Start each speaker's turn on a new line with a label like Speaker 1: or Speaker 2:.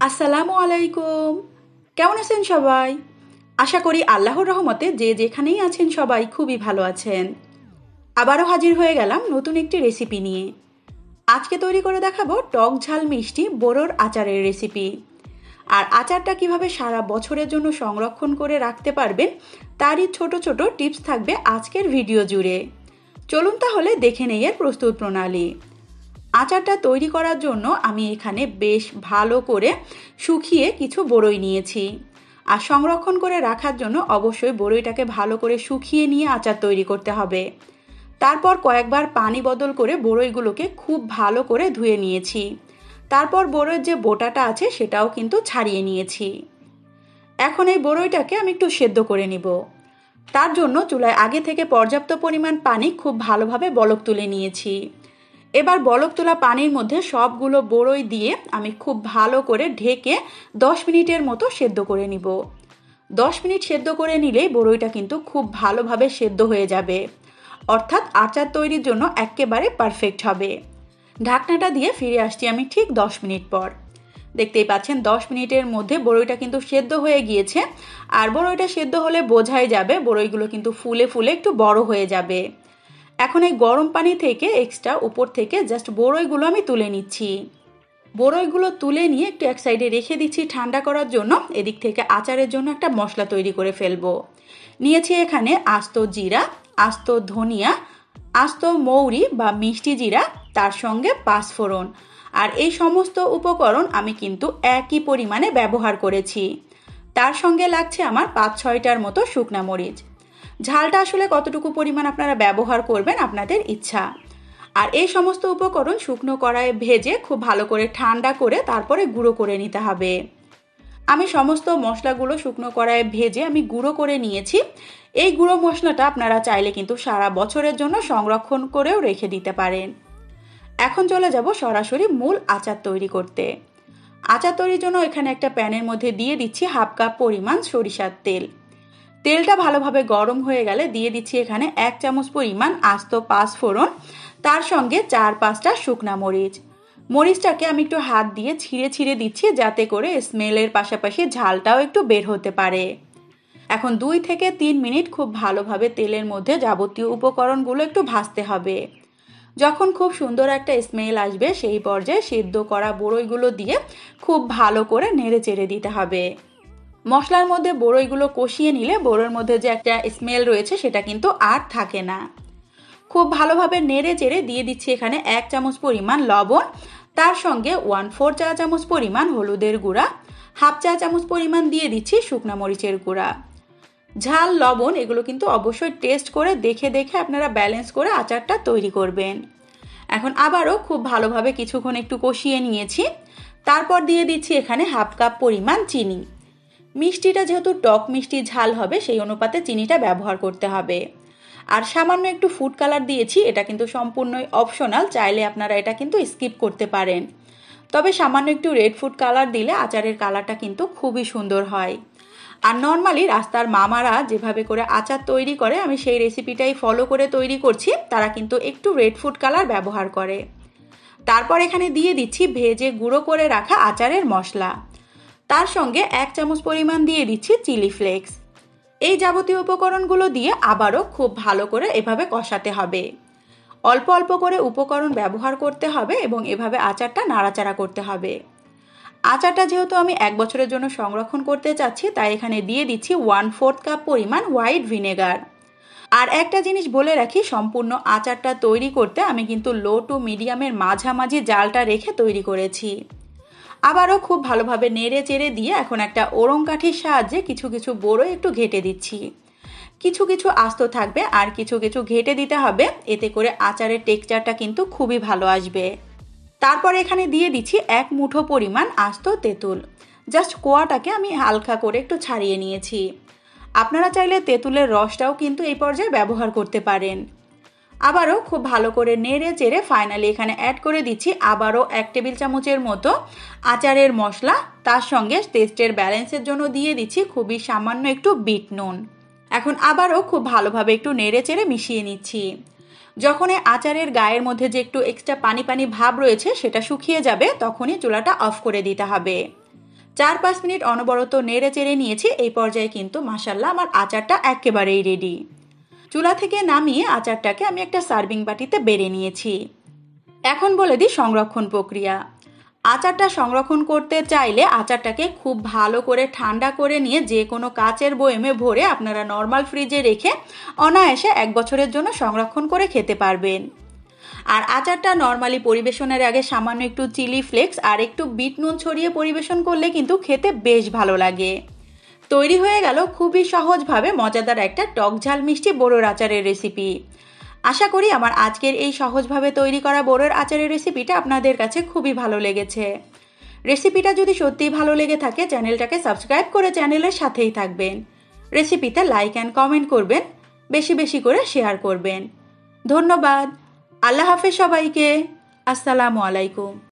Speaker 1: আসসালামু আলাইকুম। কেমন আছেন সবাই? আশা করি আল্লাহর রহমতে যে যেখানেই আছেন সবাই খুবই ভালো আছেন। আবারও হাজির হয়ে গেলাম নতুন একটি রেসিপি নিয়ে। আজকে তৈরি করে দেখাবো টক ঝাল মিষ্টি বোরোর আচারের রেসিপি। আর আচারটা কিভাবে সারা বছরের জন্য সংরক্ষণ করে রাখতে পারবেন তারই ছোট ছোট টিপস থাকবে আজকের ভিডিও জুড়ে। চলুন তাহলে দেখে নেই এর প্রস্তুত প্রণালী। আচারটা তৈরি করার জন্য আমি এখানে বেশ ভালো করে শুকিয়ে কিছু বড়ই নিয়েছি। আর সংরক্ষণ করে রাখার জন্য অবশ্যই বড়ইটাকে ভালো করে শুকিয়ে নিয়ে আচার তৈরি করতে হবে। তারপর কয়েকবার পানি বদল করে বড়ইগুলোকে খুব ভালো করে ধুয়ে নিয়েছি। তারপর বড়ইয়ের যে বোটাটা আছে সেটাও কিন্তু ছাড়িয়ে নিয়েছি। এখন এই বড়ইটাকে আমি একটু সেদ্ধ করে নিব। তার জন্য চুলায় আগে থেকে পর্যাপ্ত পরিমাণ পানি খুব ভালোভাবে বলক তুলে নিয়েছি। এবার বলক তোলা পানির মধ্যে সবগুলো বড়ই দিয়ে আমি খুব ভালো করে ঢেকে 10 মিনিটের মতো সেদ্ধ করে নিব। 10 মিনিট সেদ্ধ করে নিলেই বড়ইটা কিন্তু খুব ভালোভাবে সেদ্ধ হয়ে যাবে, অর্থাৎ আচার তৈরির জন্য একেবারে পারফেক্ট হবে। ঢাকনাটা দিয়ে ফিরে আসছি আমি ঠিক 10 মিনিট পর। দেখতেই পাচ্ছেন 10 মিনিটের মধ্যে বড়ইটা কিন্তু সেদ্ধ হয়ে গিয়েছে। আর বড়ইটা সেদ্ধ হলে বোঝাই যাবে বড়ইগুলো কিন্তু ফুলে ফুলে একটু বড় হয়ে যাবে। এখন এই গরম পানি থেকে এক্সট্রা উপর থেকে জাস্ট বড়ইগুলো আমি তুলে নিচ্ছি। বড়ইগুলো তুলে নিয়ে একটু এক সাইডে রেখে দিচ্ছি ঠান্ডা করার জন্য। এদিক থেকে আচারের জন্য একটা মশলা তৈরি করে ফেলবো। নিয়েছি এখানে আস্ত জিরা, আস্ত ধনিয়া, আস্ত মৌরি বা মিষ্টি জিরা, তার সঙ্গে পাঁচফোড়ন। আর এই সমস্ত উপকরণ আমি কিন্তু একই পরিমাণে ব্যবহার করেছি। তার সঙ্গে লাগছে আমার 5-6টার মতো শুকনা মরিচ। ঝালটা আসলে কতটুকু পরিমাণ আপনারা ব্যবহার করবেন আপনাদের ইচ্ছা। আর এই সমস্ত উপকরণ শুকনো কড়াইয়ে ভেজে খুব ভালো করে ঠান্ডা করে তারপরে গুঁড়ো করে নিতে হবে। আমি সমস্ত মশলাগুলো শুকনো কড়াইয়ে ভেজে আমি গুঁড়ো করে নিয়েছি। এই গুঁড়ো মশলাটা আপনারা চাইলে কিন্তু সারা বছরের জন্য সংরক্ষণ করেও রেখে দিতে পারেন। এখন চলে যাব সরাসরি মূল আচার তৈরি করতে। আচার তৈরির জন্য এখানে একটা প্যানের মধ্যে দিয়ে দিচ্ছি 1/2 কাপ পরিমাণ সরিষার তেল। তেলটা ভালোভাবে গরম হয়ে গেলে দিয়ে দিচ্ছি এখানে 1 চামচ পরিমাণ আস্ত পাঁচফোড়ন, তার সঙ্গে 4-5টা শুকনা মরিচ। মরিচটাকে আমি একটু হাত দিয়ে ছিঁড়ে ছিঁড়ে দিচ্ছি যাতে করে স্মেলের পাশাপাশি ঝালটাও একটু বের হতে পারে। এখন 2 থেকে 3 মিনিট খুব ভালোভাবে তেলের মধ্যে যাবতীয় উপকরণগুলো একটু ভাজতে হবে। যখন খুব সুন্দর একটা স্মেল আসবে সেই পর্যায়ে সেদ্ধ করা বড়ইগুলো দিয়ে খুব ভালো করে নেড়ে চেড়ে দিতে হবে। মশলার মধ্যে বড়ইগুলো কষিয়ে নিলে বড়ইয়ের মধ্যে যে একটা স্মেল রয়েছে সেটা কিন্তু আর থাকে না। খুব ভালোভাবে নেড়ে চেড়ে দিয়ে দিচ্ছি এখানে 1 চামচ পরিমাণ লবণ, তার সঙ্গে 1/4 চা চামচ পরিমাণ হলুদের গুঁড়া, 1/2 চা চামচ পরিমাণ দিয়ে দিচ্ছি শুকনা মরিচের গুঁড়া। ঝাল লবণ এগুলো কিন্তু অবশ্যই টেস্ট করে দেখে দেখে আপনারা ব্যালেন্স করে আচারটা তৈরি করবেন। এখন আবারও খুব ভালোভাবে কিছুক্ষণ একটু কষিয়ে নিয়েছি। তারপর দিয়ে দিচ্ছি এখানে 1/2 কাপ পরিমাণ চিনি। মিষ্টিটা যেহেতু টক মিষ্টি ঝাল হবে সেই অনুপাতে চিনিটা ব্যবহার করতে হবে। আর সামান্য একটু ফুড কালার দিয়েছি, এটা কিন্তু সম্পূর্ণই অপশনাল, চাইলে আপনারা এটা কিন্তু স্কিপ করতে পারেন। তবে সামান্য একটু রেড ফুড কালার দিলে আচারের কালারটা কিন্তু খুবই সুন্দর হয়। আর নর্মালি রাস্তার মামারা যেভাবে করে আচার তৈরি করে আমি সেই রেসিপিটাই ফলো করে তৈরি করছি, তারা কিন্তু একটু রেড ফুড কালার ব্যবহার করে। তারপর এখানে দিয়ে দিচ্ছি ভেজে গুঁড়ো করে রাখা আচারের মশলা। তার সঙ্গে 1 চামচ পরিমাণ দিয়ে দিচ্ছি চিলি ফ্লেক্স। এই যাবতীয় উপকরণগুলো দিয়ে আবারও খুব ভালো করে এভাবে কষাতে হবে। অল্প অল্প করে উপকরণ ব্যবহার করতে হবে এবং এভাবে আচারটা নাড়াচাড়া করতে হবে। আচারটা যেহেতু আমি 1 বছরের জন্য সংরক্ষণ করতে চাচ্ছি তাই এখানে দিয়ে দিচ্ছি 1/4 কাপ পরিমাণ হোয়াইট ভিনেগার। আর একটা জিনিস বলে রাখি, সম্পূর্ণ আচারটা তৈরি করতে আমি কিন্তু লো টু মিডিয়ামের মাঝামাঝি জালটা রেখে তৈরি করেছি। আবারও খুব ভালোভাবে নেড়ে চেড়ে দিয়ে এখন একটা ওরং কাঠির সাহায্যে কিছু কিছু বড়ই একটু ঘেটে দিচ্ছি। কিছু কিছু আস্ত থাকবে আর কিছু কিছু ঘেটে দিতে হবে, এতে করে আচারের টেক্সচারটা কিন্তু খুবই ভালো আসবে। তারপর এখানে দিয়ে দিচ্ছি 1 মুঠো পরিমাণ আস্ত তেঁতুল। জাস্ট কোয়াটাকে আমি হালকা করে একটু ছাড়িয়ে নিয়েছি। আপনারা চাইলে তেঁতুলের রসটাও কিন্তু এই পর্যায়ে ব্যবহার করতে পারেন। আবারও খুব ভালো করে নেড়ে চেড়ে ফাইনালি এখানে অ্যাড করে দিচ্ছি আবারও 1 টেবিল চামচের মতো আচারের মশলা। তার সঙ্গে টেস্টের ব্যালেন্সের জন্য দিয়ে দিচ্ছি খুবই সামান্য একটু বিট নুন। এখন আবারও খুব ভালোভাবে একটু নেড়ে চেড়ে মিশিয়ে নিচ্ছি। যখন এই আচারের গায়ের মধ্যে যে একটু এক্সট্রা পানি পানি ভাব রয়েছে সেটা শুকিয়ে যাবে তখনই চুলাটা অফ করে দিতে হবে। 4-5 মিনিট অনবরত নেড়ে চেড়ে নিয়েছি। এই পর্যায়ে কিন্তু মাশাল্লাহ আমার আচারটা একেবারেই রেডি। চুলা থেকে নামিয়ে আচারটাকে আমি একটা সার্ভিং বাটিতে বেড়ে নিয়েছি। এখন বলে দিই সংরক্ষণ প্রক্রিয়া। আচারটা সংরক্ষণ করতে চাইলে আচারটাকে খুব ভালো করে ঠান্ডা করে নিয়ে যে কোনো কাচের বয়মে ভরে আপনারা নর্মাল ফ্রিজে রেখে অনায়াসে 1 বছরের জন্য সংরক্ষণ করে খেতে পারবেন। আর আচারটা নর্মালি পরিবেশনের আগে সামান্য একটু চিলি ফ্লেক্স আর একটু বিট নুন ছড়িয়ে পরিবেশন করলে কিন্তু খেতে বেশ ভালো লাগে। তৈরি হয়ে গেল খুবই সহজভাবে মজাদার একটা টক ঝাল মিষ্টি বড়োর আচারের রেসিপি। আশা করি আমার আজকের এই সহজভাবে তৈরি করা বড়োর আচারের রেসিপিটা আপনাদের কাছে খুবই ভালো লেগেছে। রেসিপিটা যদি সত্যিই ভালো লেগে থাকে চ্যানেলটাকে সাবস্ক্রাইব করে চ্যানেলের সাথেই থাকবেন। রেসিপিতে লাইক অ্যান্ড কমেন্ট করবেন, বেশি বেশি করে শেয়ার করবেন। ধন্যবাদ। আল্লাহ হাফেজ সবাইকে। আসসালামু আলাইকুম।